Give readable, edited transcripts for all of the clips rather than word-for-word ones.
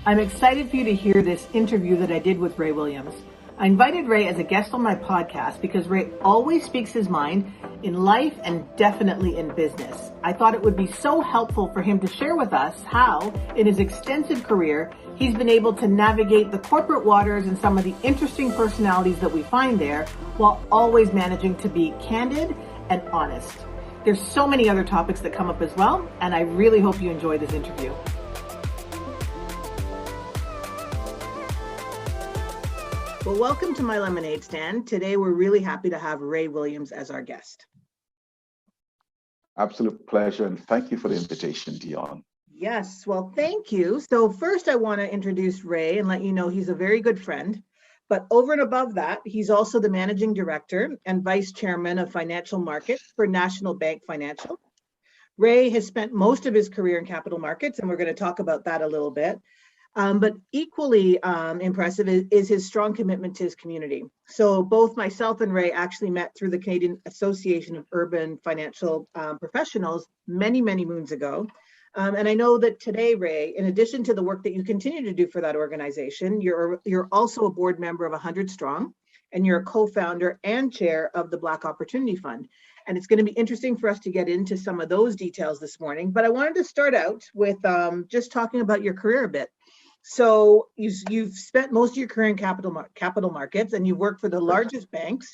I'm excited for you to hear this interview that I did with Ray Williams. I invited Ray as a guest on my podcast because Ray always speaks his mind in life and definitely in business. I thought it would be so helpful for him to share with us how, in his extensive career, he's been able to navigate the corporate waters and some of the interesting personalities that we find there, while always managing to be candid and honest. There's so many other topics that come up as well, and I really hope you enjoy this interview. Well, welcome to my lemonade stand. Today, we're really happy to have Ray Williams as our guest. Absolute pleasure, and thank you for the invitation, Dion. Yes, well, thank you. So first, I want to introduce Ray and let you know he's a very good friend. But over and above that, he's also the managing director and vice chairman of financial markets for National Bank Financial. Ray has spent most of his career in capital markets, and we're going to talk about that a little bit. But equally impressive is his strong commitment to his community. So both myself and Ray actually met through the Canadian Association of Urban Financial Professionals many, many moons ago. And I know that today, Ray, in addition to the work that you continue to do for that organization, you're also a board member of 100 Strong, and you're a co-founder and chair of the Black Opportunity Fund. And it's going to be interesting for us to get into some of those details this morning. But I wanted to start out with just talking about your career a bit. So you've spent most of your career in capital markets, and you've worked for the largest banks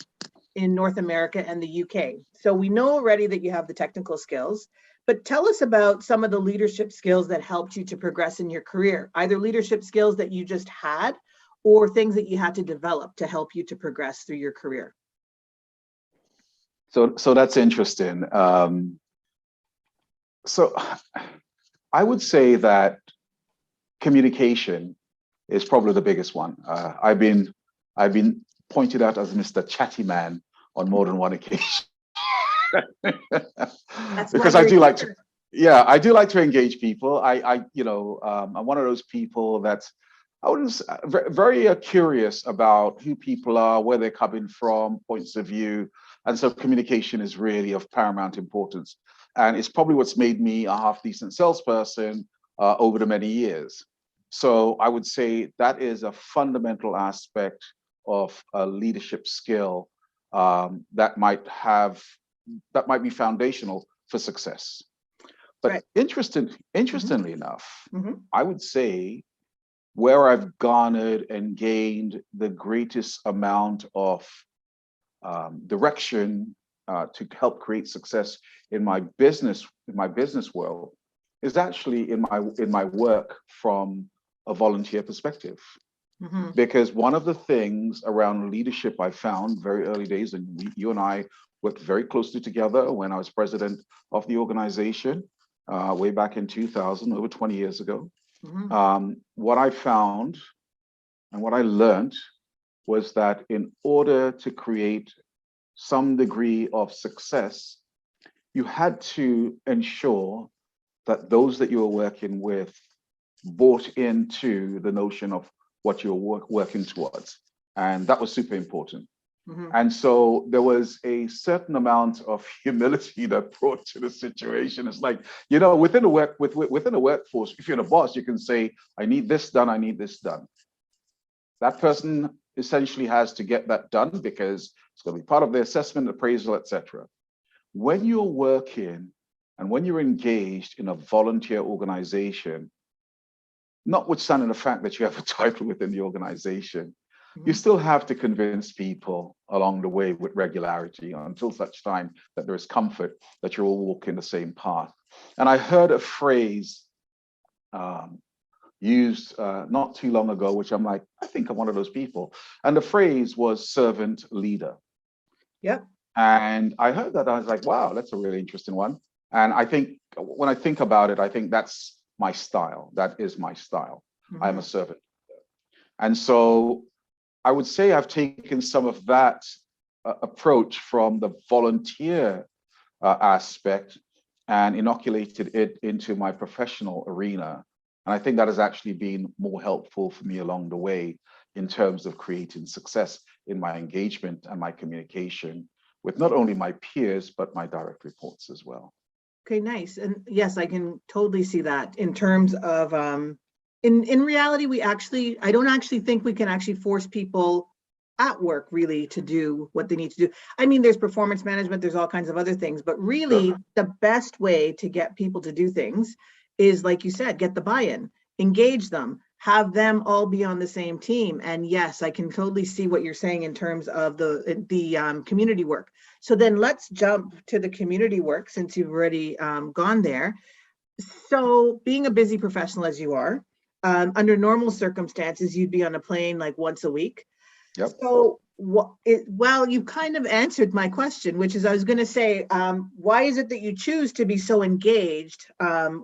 in North America and the UK. So we know already that you have the technical skills, but tell us about some of the leadership skills that helped you to progress in your career, either leadership skills that you just had or things that you had to develop to help you to progress through your career. So that's interesting. So I would say that communication is probably the biggest one. I've been pointed out as Mr. Chatty Man on more than one occasion. Because I do like to, I do like to engage people. I'm one of those people that I was very curious about who people are, where they're coming from, points of view, and so communication is really of paramount importance. And it's probably what's made me a half decent salesperson over the many years. So I would say that is a fundamental aspect of a leadership skill that might be foundational for success. But right. Interestingly enough, I would say where I've garnered and gained the greatest amount of direction to help create success in my business world is actually in my work from a volunteer perspective. Because one of the things around leadership I found very early days, and you and I worked very closely together when I was president of the organization way back in 2000, over 20 years ago. What I found and what I learned was that in order to create some degree of success, you had to ensure that those that you were working with bought into the notion of what you're working towards. And that was super important. And so there was a certain amount of humility that brought to the situation. It's like, within a workforce, if you're a boss, you can say, I need this done, I need this done. That person essentially has to get that done because it's going to be part of the assessment, appraisal, etc. When you're working and when you're engaged in a volunteer organization, notwithstanding the fact that you have a title within the organization, you still have to convince people along the way with regularity until such time that there is comfort that you're all walking the same path. And I heard a phrase used not too long ago, which I'm like, I think I'm one of those people. And the phrase was servant leader. Yep. And I heard that, I was like, wow, that's a really interesting one. And I think when I think about it, I think that's my style. That is my style. I'm a servant. And so I would say I've taken some of that approach from the volunteer aspect and inoculated it into my professional arena. And I think that has actually been more helpful for me along the way in terms of creating success in my engagement and my communication with not only my peers, but my direct reports as well. Okay, nice. And yes, I can totally see that in terms of in reality, I don't actually think we can actually force people at work really to do what they need to do. I mean, there's performance management, there's all kinds of other things, but really Sure. the best way to get people to do things is, like you said, get the buy-in, engage them, have them all be on the same team. And yes, I can totally see what you're saying in terms of the community work. So then let's jump to the community work, since you've already gone there. So being a busy professional as you are, under normal circumstances, you'd be on a plane like once a week. Yep. So, well, you kind of answered my question, which is I was going to say, why is it that you choose to be so engaged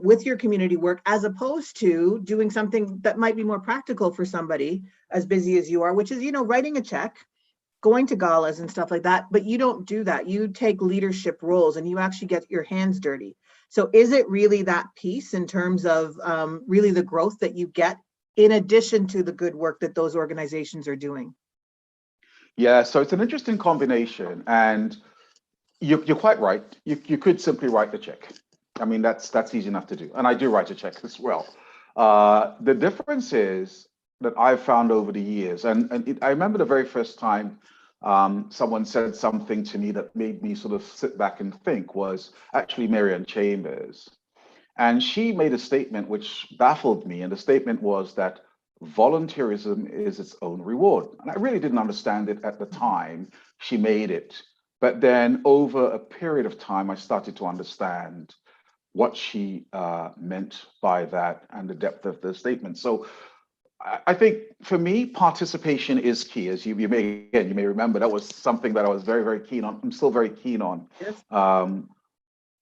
with your community work as opposed to doing something that might be more practical for somebody as busy as you are, which is, writing a check, going to galas and stuff like that, but you don't do that. You take leadership roles and you actually get your hands dirty. So is it really that piece in terms of really the growth that you get in addition to the good work that those organizations are doing? Yeah, so it's an interesting combination, and you're quite right. You could simply write the check. I mean, that's easy enough to do, and I do write a check as well. The difference is that I've found over the years, I remember the very first time someone said something to me that made me sort of sit back and think, was actually Marianne Chambers. And she made a statement which baffled me. And the statement was that volunteerism is its own reward. And I really didn't understand it at the time she made it. But then over a period of time, I started to understand what she meant by that and the depth of the statement. So I think for me, participation is key. As you may remember, that was something that I was very, very keen on. I'm still very keen on. Yes.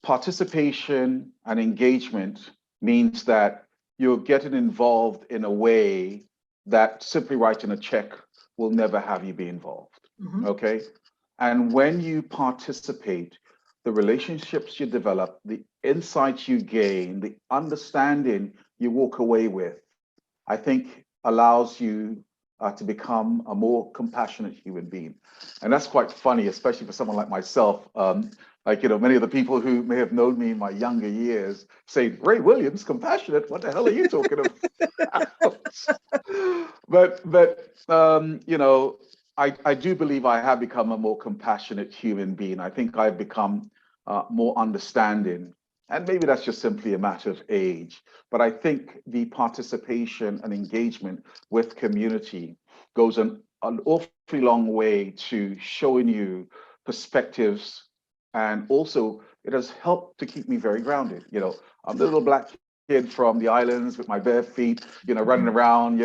Participation and engagement means that you're getting involved in a way that simply writing a check will never have you be involved. Mm-hmm. Okay. And when you participate, the relationships you develop, the insights you gain, the understanding you walk away with, I think allows you to become a more compassionate human being. And that's quite funny, especially for someone like myself. Many of the people who may have known me in my younger years say, Ray Williams, compassionate, what the hell are you talking about? I do believe I have become a more compassionate human being. I think I've become more understanding. And maybe that's just simply a matter of age. But I think the participation and engagement with community goes an awfully long way to showing you perspectives. And also, it has helped to keep me very grounded. I'm the little black kid from the islands with my bare feet, running around,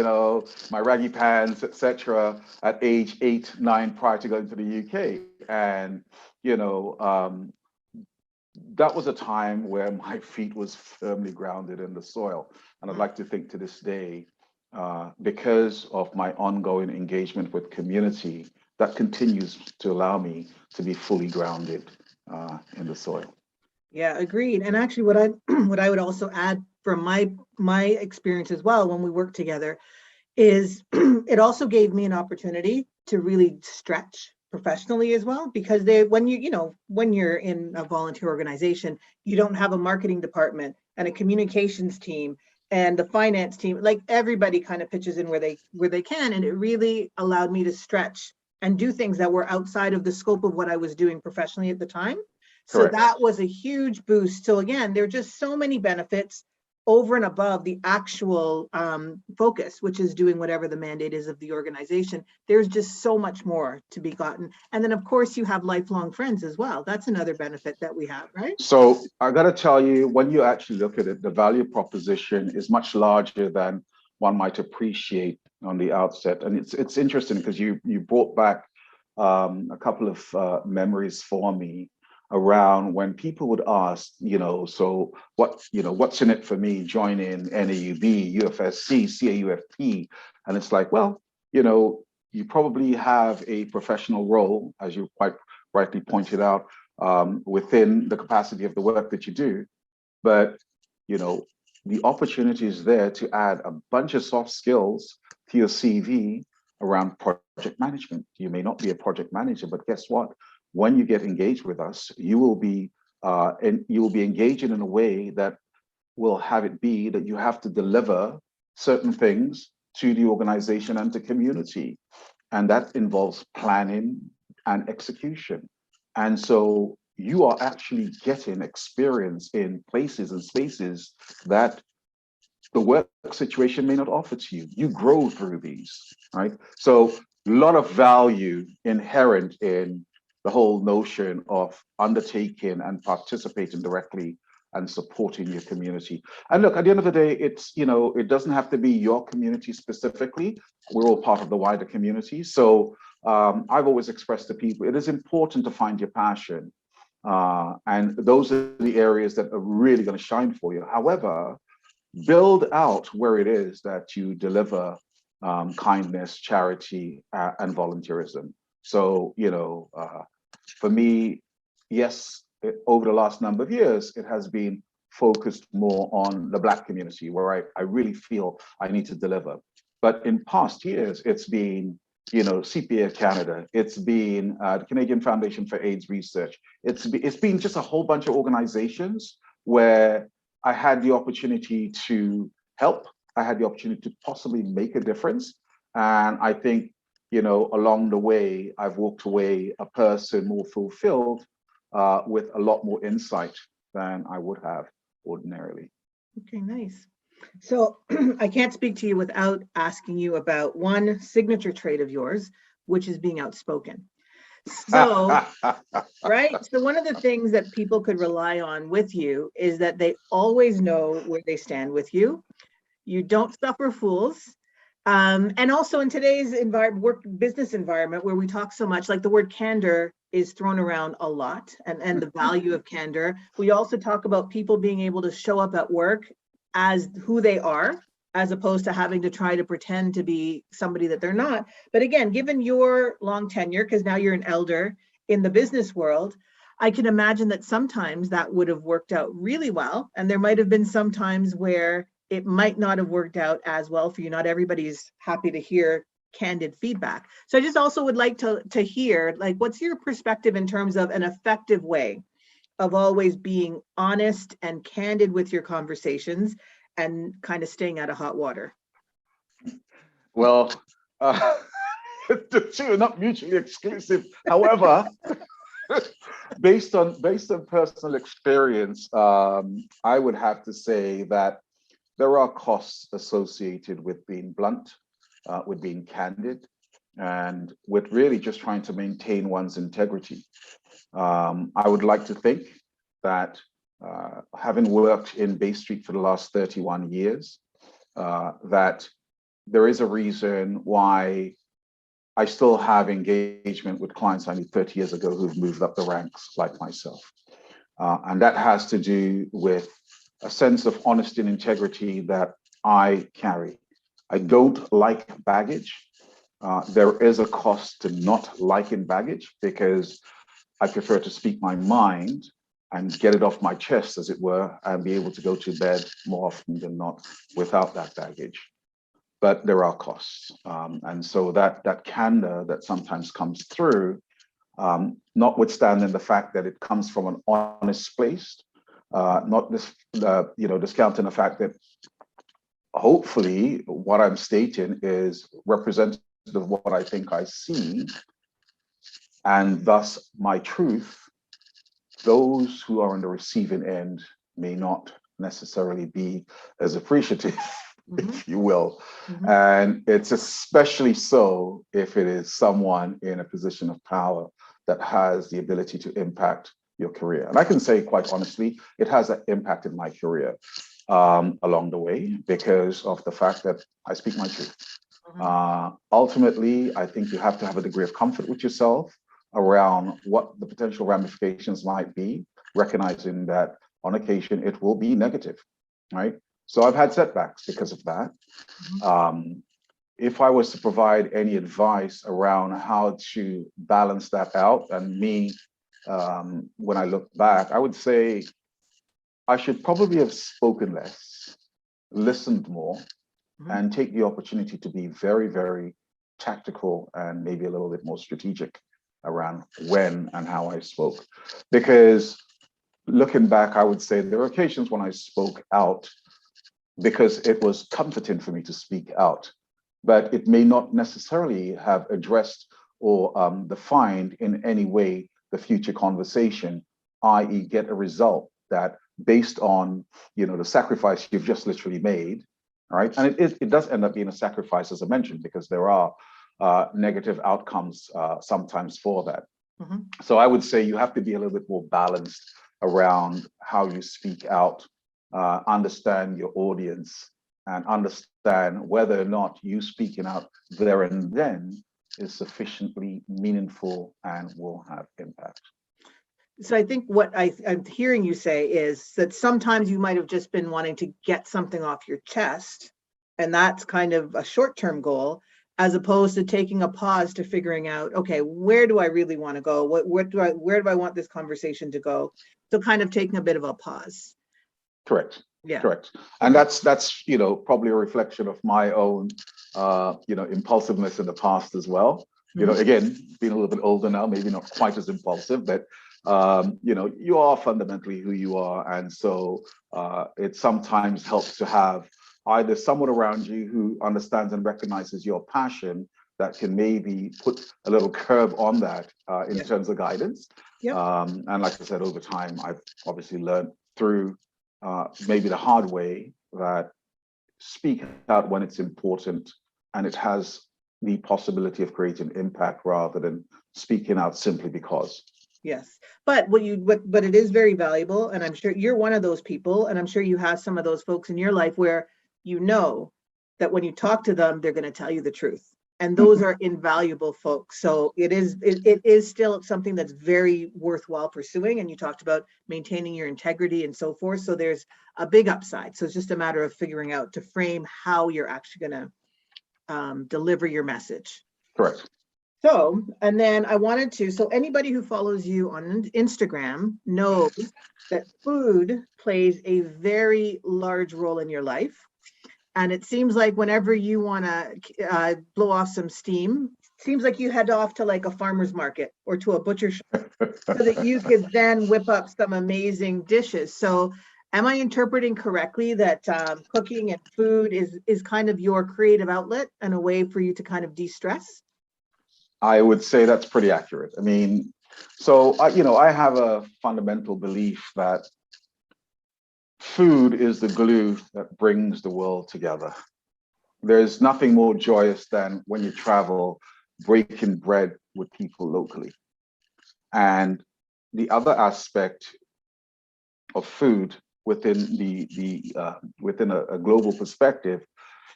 my raggy pants, etc. at age 8, 9, prior to going to the UK. And, that was a time where my feet was firmly grounded in the soil. And I'd like to think to this day, because of my ongoing engagement with community, that continues to allow me to be fully grounded in the soil. Yeah, agreed. And actually what I would also add from my experience as well when we worked together is it also gave me an opportunity to really stretch professionally as well, because when you're in a volunteer organization, you don't have a marketing department and a communications team and the finance team. Like, everybody kind of pitches in where they can, and it really allowed me to stretch and do things that were outside of the scope of what I was doing professionally at the time. So Correct. that was a huge boost. So again, there are just so many benefits over and above the actual focus, which is doing whatever the mandate is of the organization. There's just so much more to be gotten. And then, of course, you have lifelong friends as well. That's another benefit that we have, right? So I got to tell you, when you actually look at it, the value proposition is much larger than one might appreciate on the outset. And it's interesting because you brought back a couple of memories for me around when people would ask, so what's in it for me joining NAUB, UFSC, CAUFP? And it's like, well, you probably have a professional role, as you quite rightly pointed out, within the capacity of the work that you do. But, the opportunity is there to add a bunch of soft skills to your CV around project management. You may not be a project manager, but guess what? When you get engaged with us, you will be engaging in a way that will have it be that you have to deliver certain things to the organization and to community. And that involves planning and execution. And so you are actually getting experience in places and spaces that the work situation may not offer to you. You grow through these, right? So a lot of value inherent in the whole notion of undertaking and participating directly and supporting your community. And look, at the end of the day, it's, you know, it doesn't have to be your community specifically. We're all part of the wider community. So I've always expressed to people, it is important to find your passion. And those are the areas that are really going to shine for you. However, build out where it is that you deliver kindness, charity, and volunteerism. So, you know, for me, yes, over the last number of years, it has been focused more on the Black community where I really feel I need to deliver. But in past years, it's been, you know, CPA Canada, it's been the Canadian Foundation for AIDS Research. It's been just a whole bunch of organizations where I had the opportunity to help. I had the opportunity to possibly make a difference. And I think, you know, along the way, I've walked away a person more fulfilled with a lot more insight than I would have ordinarily. Okay, nice. So I can't speak to you without asking you about one signature trait of yours, which is being outspoken. So, right. So one of the things that people could rely on with you is that they always know where they stand with you. You don't suffer fools. And also in today's business environment where we talk so much, like the word candor is thrown around a lot and the value of candor. We also talk about people being able to show up at work as who they are, as opposed to having to try to pretend to be somebody that they're not. But again, given your long tenure, because now you're an elder in the business world, I can imagine that sometimes that would have worked out really well. And there might have been some times where it might not have worked out as well for you. Not everybody's happy to hear candid feedback. So I just also would like to hear, like, what's your perspective in terms of an effective way of always being honest and candid with your conversations and kind of staying out of hot water? Well, the two are not mutually exclusive. However, based on personal experience, I would have to say that there are costs associated with being blunt, with being candid, and with really just trying to maintain one's integrity. I would like to think that having worked in Bay Street for the last 31 years, that there is a reason why I still have engagement with clients I knew 30 years ago who've moved up the ranks like myself. And that has to do with a sense of honesty and integrity that I carry. I don't like baggage. There is a cost to not liking baggage because I prefer to speak my mind and get it off my chest, as it were, and be able to go to bed more often than not without that baggage. But there are costs. And so that candor that sometimes comes through, notwithstanding the fact that it comes from an honest place, not this, discounting the fact that hopefully what I'm stating is representative of what I think I see, and thus my truth. Those who are on the receiving end may not necessarily be as appreciative, if you will. And it's especially so if it is someone in a position of power that has the ability to impact your career. And I can say quite honestly, it has impacted my career along the way because of the fact that I speak my truth. Ultimately, I think you have to have a degree of comfort with yourself around what the potential ramifications might be, recognizing that on occasion it will be negative, right? So I've had setbacks because of that. If I was to provide any advice around how to balance that out, and me, when I look back, I would say I should probably have spoken less, listened more, and take the opportunity to be very, very tactical and maybe a little bit more strategic around when and how I spoke. Because looking back, I would say there were occasions when I spoke out because it was comforting for me to speak out, but it may not necessarily have addressed or defined in any way the future conversation, i.e. get a result that based on, the sacrifice you've just literally made, right? And it does end up being a sacrifice, as I mentioned, because there are negative outcomes sometimes for that. Mm-hmm. So I would say you have to be a little bit more balanced around how you speak out, understand your audience, and understand whether or not you speaking out there and then is sufficiently meaningful and will have impact. So I think what I'm hearing you say is that sometimes you might have just been wanting to get something off your chest, and that's kind of a short-term goal, as opposed to taking a pause to figuring out, okay, where do I really want to go? Where do I want this conversation to go? So kind of taking a bit of a pause. Correct. Yeah. Correct. And that's probably a reflection of my own impulsiveness in the past as well. Again, being a little bit older now, maybe not quite as impulsive, but you are fundamentally who you are. And so it sometimes helps to have either someone around you who understands and recognizes your passion that can maybe put a little curb on that in terms of guidance. Yep. And like I said, over time, I've obviously learned through maybe the hard way that speak out when it's important and it has the possibility of creating impact rather than speaking out simply because. Yes, but but it is very valuable, and I'm sure you're one of those people, and I'm sure you have some of those folks in your life where you know that when you talk to them, they're going to tell you the truth, and those are invaluable folks. So it is still something that's very worthwhile pursuing. And you talked about maintaining your integrity and so forth. So there's a big upside. So it's just a matter of figuring out to frame how you're actually going to deliver your message. Correct. So, and then I wanted to, so anybody who follows you on Instagram knows that food plays a very large role in your life. And it seems like whenever you want to blow off some steam, seems like you head off to like a farmer's market or to a butcher shop so that you could then whip up some amazing dishes. So am I interpreting correctly that cooking and food is kind of your creative outlet and a way for you to kind of de-stress? I would say that's pretty accurate. I mean, so I have a fundamental belief that food is the glue that brings the world together. There's nothing more joyous than when you travel, breaking bread with people locally. And the other aspect of food within within a global perspective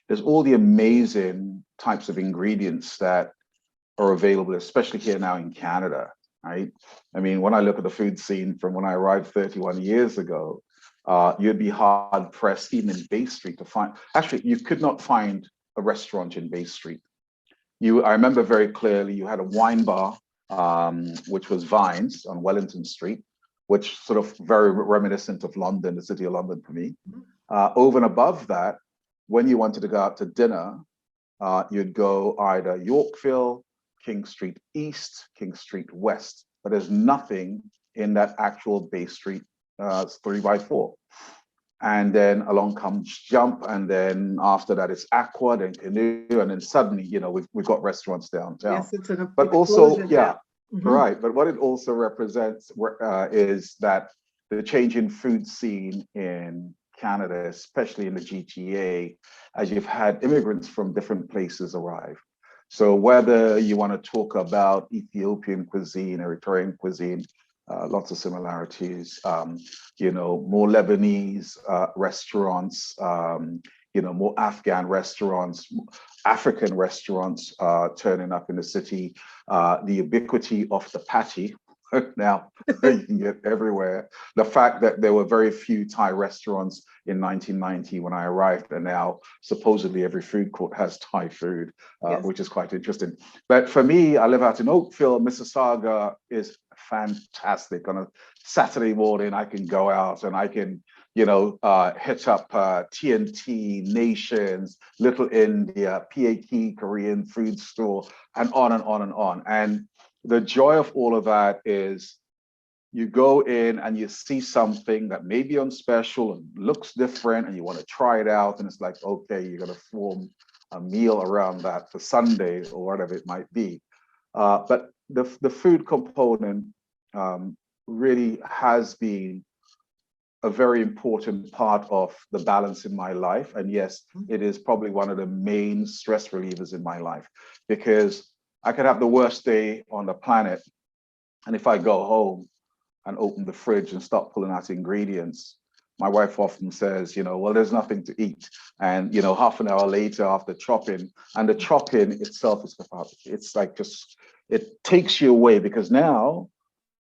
is all the amazing types of ingredients that are available, especially here now in Canada, right? I mean, when I look at the food scene from when I arrived 31 years ago, you'd be hard pressed even in Bay Street to find, actually, you could not find a restaurant in Bay Street. I remember very clearly you had a wine bar, which was Vines on Wellington Street, which sort of very reminiscent of London, the city of London for me. Over and above that, when you wanted to go out to dinner, you'd go either Yorkville, King Street East, King Street West, but there's nothing in that actual Bay Street 3x4. And then along comes Jump, and then after that it's Aqua, then Canoe, and then suddenly, we've got restaurants downtown. Yes, it's an but also, Mm-hmm. Right. But what it also represents is that the change in food scene in Canada, especially in the GTA, as you've had immigrants from different places arrive. So whether you want to talk about Ethiopian cuisine, Eritrean cuisine, lots of similarities, more Lebanese restaurants, more Afghan restaurants, African restaurants turning up in the city, the ubiquity of the patty, now you can get everywhere. The fact that there were very few Thai restaurants in 1990 when I arrived, and now supposedly every food court has Thai food, which is quite interesting. But for me, I live out in Oakville. Mississauga is fantastic. On a Saturday morning, I can go out and I can, hit up TNT, Nations, Little India, PAK Korean food store, and on and on and on. And the joy of all of that is you go in and you see something that may be on special and looks different and you want to try it out. And it's like, okay, you're going to form a meal around that for Sunday or whatever it might be. But the food component really has been a very important part of the balance in my life. And yes, it is probably one of the main stress relievers in my life, because I could have the worst day on the planet. And if I go home and open the fridge and start pulling out ingredients, my wife often says, well, there's nothing to eat. And, half an hour later after chopping, and the chopping itself is, it's like just, it takes you away, because now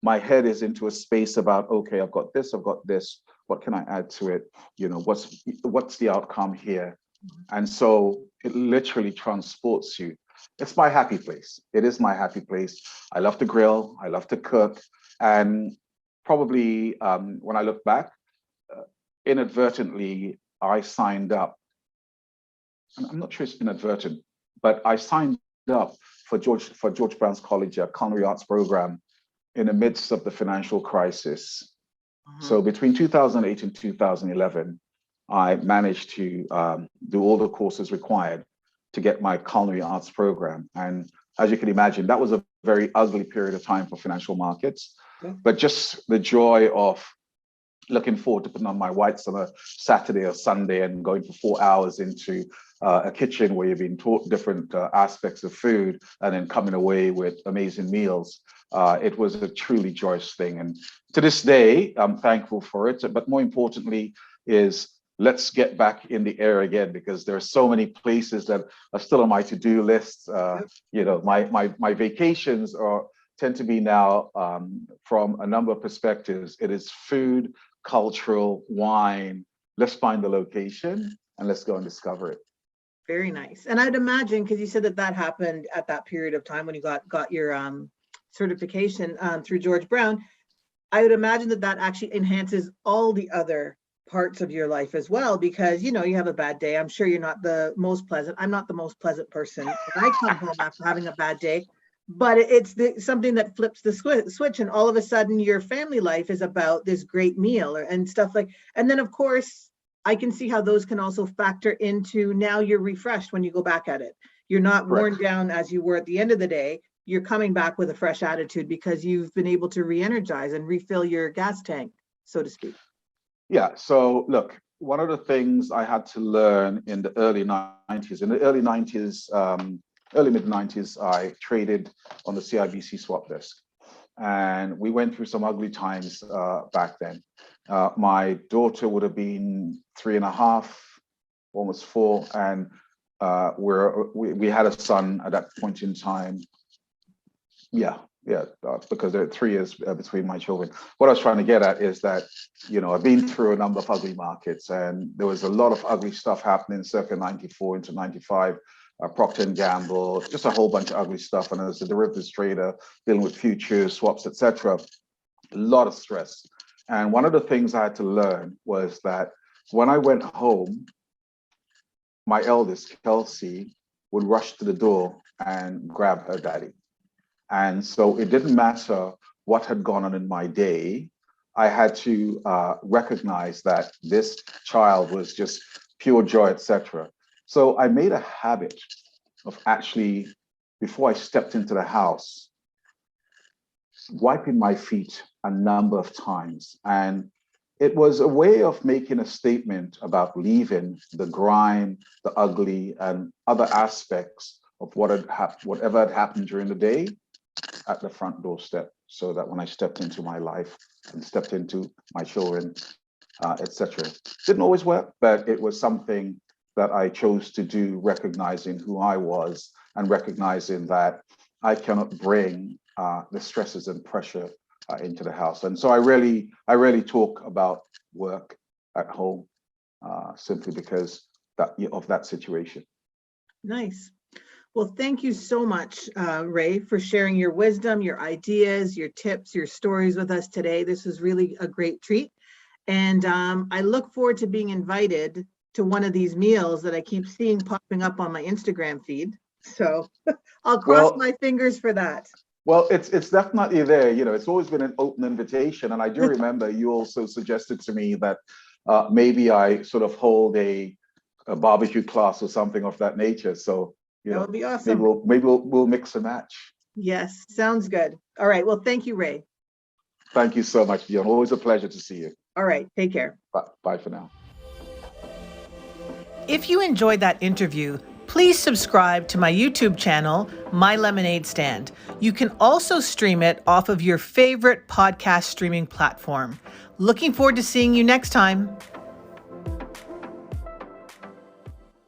my head is into a space about, okay, I've got this, what can I add to it? What's the outcome here? And so it literally transports you. It's my happy place. It is my happy place. I love to grill. I love to cook. And probably when I look back, inadvertently, I signed up. And I'm not sure it's inadvertent, but I signed up for George Brown's College Culinary Arts program in the midst of the financial crisis. So between 2008 and 2011, I managed to do all the courses required to get my culinary arts program. And as you can imagine, that was a very ugly period of time for financial markets. But just the joy of looking forward to putting on my whites on a Saturday or Sunday and going for 4 hours into a kitchen where you've been taught different aspects of food and then coming away with amazing meals. It was a truly joyous thing. And to this day, I'm thankful for it. But more importantly is, let's get back in the air again, because there are so many places that are still on my to-do list. My vacations tend to be now from a number of perspectives. It is food, cultural, wine. Let's find the location and let's go and discover it. Very nice. And I'd imagine, because you said that happened at that period of time when you got your certification through George Brown, I would imagine that actually enhances all the other parts of your life as well, because you have a bad day. I'm sure you're not the most pleasant. I'm not the most pleasant person when I come home after having a bad day, but it's something that flips the switch, and all of a sudden your family life is about this great meal and stuff like. And then of course I can see how those can also factor into, now you're refreshed when you go back at it. You're not worn down as you were at the end of the day. You're coming back with a fresh attitude because you've been able to re-energize and refill your gas tank, so to speak. Yeah, so look, one of the things I had to learn in the early 90s, early mid-90s, I traded on the CIBC swap desk. And we went through some ugly times back then. My daughter would have been 3.5, almost 4, and we had a son at that point in time. Because there are 3 years between my children. What I was trying to get at is that, I've been through a number of ugly markets, and there was a lot of ugly stuff happening circa 94 into 95, Procter & Gamble, just a whole bunch of ugly stuff. And as a derivatives trader, dealing with futures, swaps, etc., a lot of stress. And one of the things I had to learn was that when I went home, my eldest, Kelsey, would rush to the door and grab her daddy. And so it didn't matter what had gone on in my day. I had to recognize that this child was just pure joy, etc. So I made a habit of actually, before I stepped into the house, wiping my feet a number of times. And it was a way of making a statement about leaving the grime, the ugly, and other aspects of whatever had happened during the day at the front doorstep, so that when I stepped into my life and stepped into my children, etc. Didn't always work, but it was something that I chose to do, recognizing who I was and recognizing that I cannot bring the stresses and pressure into the house. And so I rarely talk about work at home, simply because of that situation. Nice. Well, thank you so much, Ray, for sharing your wisdom, your ideas, your tips, your stories with us today. This was really a great treat. And I look forward to being invited to one of these meals that I keep seeing popping up on my Instagram feed. So I'll cross my fingers for that. Well, it's definitely there. You know, it's always been an open invitation, and I do remember you also suggested to me that maybe I sort of hold a barbecue class or something of that nature. So you That know, would be awesome. maybe we'll mix and match. Yes, sounds good. All right. Well, thank you, Ray. Thank you so much, Dion. Always a pleasure to see you. All right. Take care. Bye for now. If you enjoyed that interview, please subscribe to my YouTube channel, My Lemonade Stand. You can also stream it off of your favorite podcast streaming platform. Looking forward to seeing you next time.